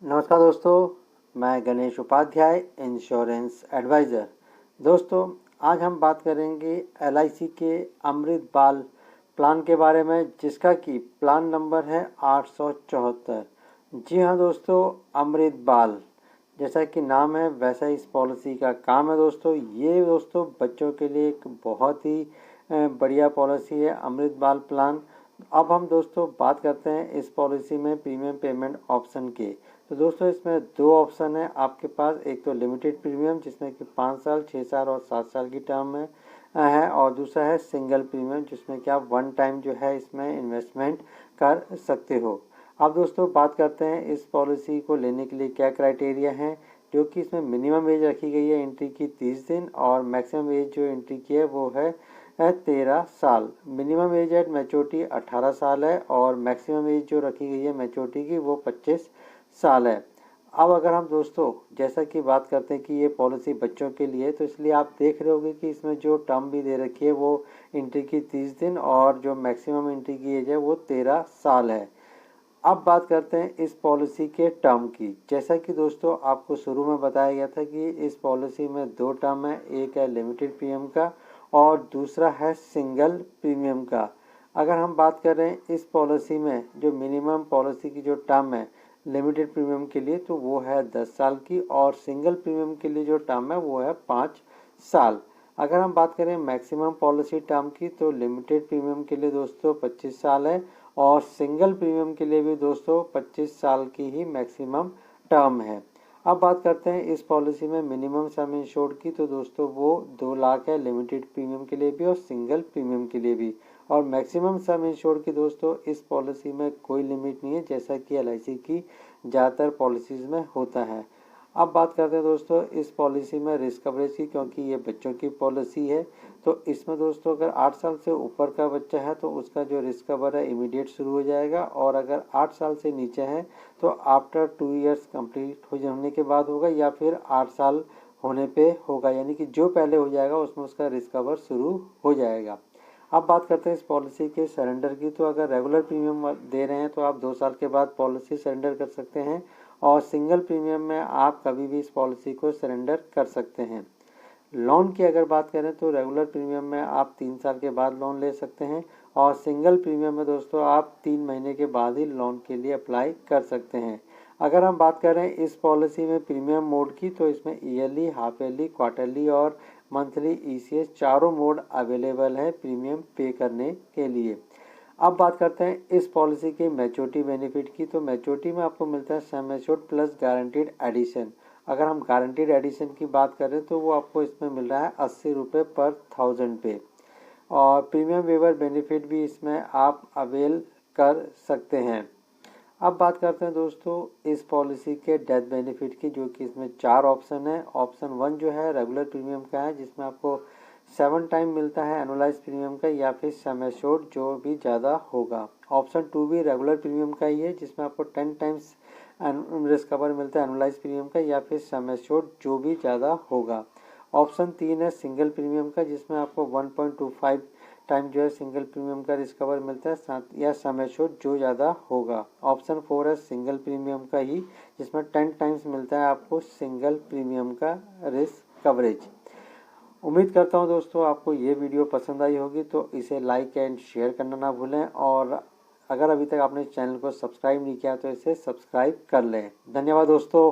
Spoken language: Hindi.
नमस्कार दोस्तों, मैं गणेश उपाध्याय, इंश्योरेंस एडवाइज़र। दोस्तों, आज हम बात करेंगे एलआईसी के अमृत बाल प्लान के बारे में, जिसका कि प्लान नंबर है 874। जी हाँ दोस्तों, अमृत बाल जैसा कि नाम है वैसा इस पॉलिसी का काम है। दोस्तों, ये दोस्तों बच्चों के लिए एक बहुत ही बढ़िया पॉलिसी है, अमृत बाल प्लान। अब हम दोस्तों बात करते हैं इस पॉलिसी में प्रीमियम पेमेंट ऑप्शन के। तो दोस्तों इसमें दो ऑप्शन है आपके पास। एक तो लिमिटेड प्रीमियम, जिसमें कि 5 साल, 6 साल और 7 साल की टर्म में है, और दूसरा है सिंगल प्रीमियम, जिसमें कि आप वन टाइम जो है इसमें इन्वेस्टमेंट कर सकते हो। अब दोस्तों बात करते हैं इस पॉलिसी को लेने के लिए क्या क्राइटेरिया हैं। जो कि इसमें मिनिमम एज रखी गई है एंट्री की 30 दिन, और मैक्सिमम एज जो एंट्री की है वो है 13 साल। मिनिमम एज एट मैच्योरिटी 18 साल है, और मैक्सिमम एज जो रखी गई है मैच्योरिटी की वो 25 साल है। अब अगर हम दोस्तों जैसा कि बात करते हैं कि ये पॉलिसी बच्चों के लिए, तो इसलिए आप देख रहे होंगे कि इसमें जो टर्म भी दे रखी है वो एंट्री की 30 दिन, और जो मैक्सिमम एंट्री की एज है वो 13 साल है। अब बात करते हैं इस पॉलिसी के टर्म की। जैसा कि दोस्तों आपको शुरू में बताया गया था कि इस पॉलिसी में दो टर्म है, एक है लिमिटेड प्रीमियम का और दूसरा है सिंगल प्रीमियम का। अगर हम बात करें इस पॉलिसी में जो मिनिमम पॉलिसी की जो टर्म है लिमिटेड प्रीमियम के लिए, तो वो है 10 साल की, और सिंगल प्रीमियम के लिए जो टर्म है वो है 5 साल। अगर हम बात करें मैक्सिमम पॉलिसी टर्म की, तो लिमिटेड प्रीमियम के लिए दोस्तों 25 साल है, और सिंगल प्रीमियम के लिए भी दोस्तों 25 साल की ही मैक्सिमम टर्म है। अब बात करते हैं इस पॉलिसी में मिनिमम सम इंश्योर्ड की, तो दोस्तों वो 2 लाख है लिमिटेड प्रीमियम के लिए भी और सिंगल प्रीमियम के लिए भी। और मैक्सिमम सम इंश्योर्ड की दोस्तों इस पॉलिसी में कोई लिमिट नहीं है, जैसा कि एलआईसी की ज़्यादातर पॉलिसीज़ में होता है। अब बात करते हैं दोस्तों इस पॉलिसी में रिस्क कवरेज की, क्योंकि ये बच्चों की पॉलिसी है। तो इसमें दोस्तों अगर 8 साल से ऊपर का बच्चा है तो उसका जो रिस्क कवर है इमीडिएट शुरू हो जाएगा, और अगर 8 साल से नीचे है तो आफ्टर 2 ईयर्स कंप्लीट होने के बाद होगा, या फिर 8 साल होने पे होगा, यानी कि जो पहले हो जाएगा उसमें उसका रिस्क कवर शुरू हो जाएगा। अब बात करते हैं इस पॉलिसी के सरेंडर की। तो अगर रेगुलर प्रीमियम दे रहे हैं तो आप 2 साल के बाद पॉलिसी सरेंडर कर सकते हैं, और सिंगल प्रीमियम में आप कभी भी इस पॉलिसी को सरेंडर कर सकते हैं। लोन की अगर बात करें तो रेगुलर प्रीमियम में आप 3 साल के बाद लोन ले सकते हैं, और सिंगल प्रीमियम में दोस्तों आप 3 महीने के बाद ही लोन के लिए अप्लाई कर सकते हैं। अगर हम बात करें इस पॉलिसी में प्रीमियम मोड की, तो इसमें ईयरली, हाफ ईयरली, क्वार्टरली और मंथली ईसीएस चारों मोड अवेलेबल है प्रीमियम पे करने के लिए। अब बात करते हैं इस पॉलिसी के मैच्योरिटी बेनिफिट की। तो मैच्योरिटी में आपको मिलता है sum assured plus guaranteed addition. अगर हम गारंटीड एडिशन की बात करें तो वो आपको इसमें मिल रहा है 80 रुपये पर 1000 पे, और प्रीमियम वेवर बेनिफिट भी इसमें आप अवेल कर सकते हैं। अब बात करते हैं दोस्तों इस पॉलिसी के डेथ बेनिफिट की, जो कि इसमें 4 ऑप्शन है। ऑप्शन 1 जो है रेगुलर प्रीमियम का है, जिसमें आपको 7 टाइम मिलता है एनुअलाइज प्रीमियम का, या फिर सम एश्योर्ड जो भी ज़्यादा होगा। ऑप्शन 2 भी रेगुलर प्रीमियम का ही है, जिसमें आपको 10 टाइम्स रिस्क कवर मिलता है एनुअलाइज प्रीमियम का, या फिर सम एश्योर्ड जो भी ज़्यादा होगा। ऑप्शन 3 है सिंगल प्रीमियम का, जिसमें आपको 1.25 टाइम जो है सिंगल प्रीमियम का रिस्क कवर मिलता है, साथ या सम एश्योर्ड जो ज़्यादा होगा। ऑप्शन 4 है सिंगल प्रीमियम का ही, जिसमें 10 टाइम्स मिलता है आपको सिंगल प्रीमियम का रिस्क कवरेज। उम्मीद करता हूं दोस्तों आपको ये वीडियो पसंद आई होगी, तो इसे लाइक एंड शेयर करना ना भूलें, और अगर अभी तक आपने चैनल को सब्सक्राइब नहीं किया तो इसे सब्सक्राइब कर लें। धन्यवाद दोस्तों।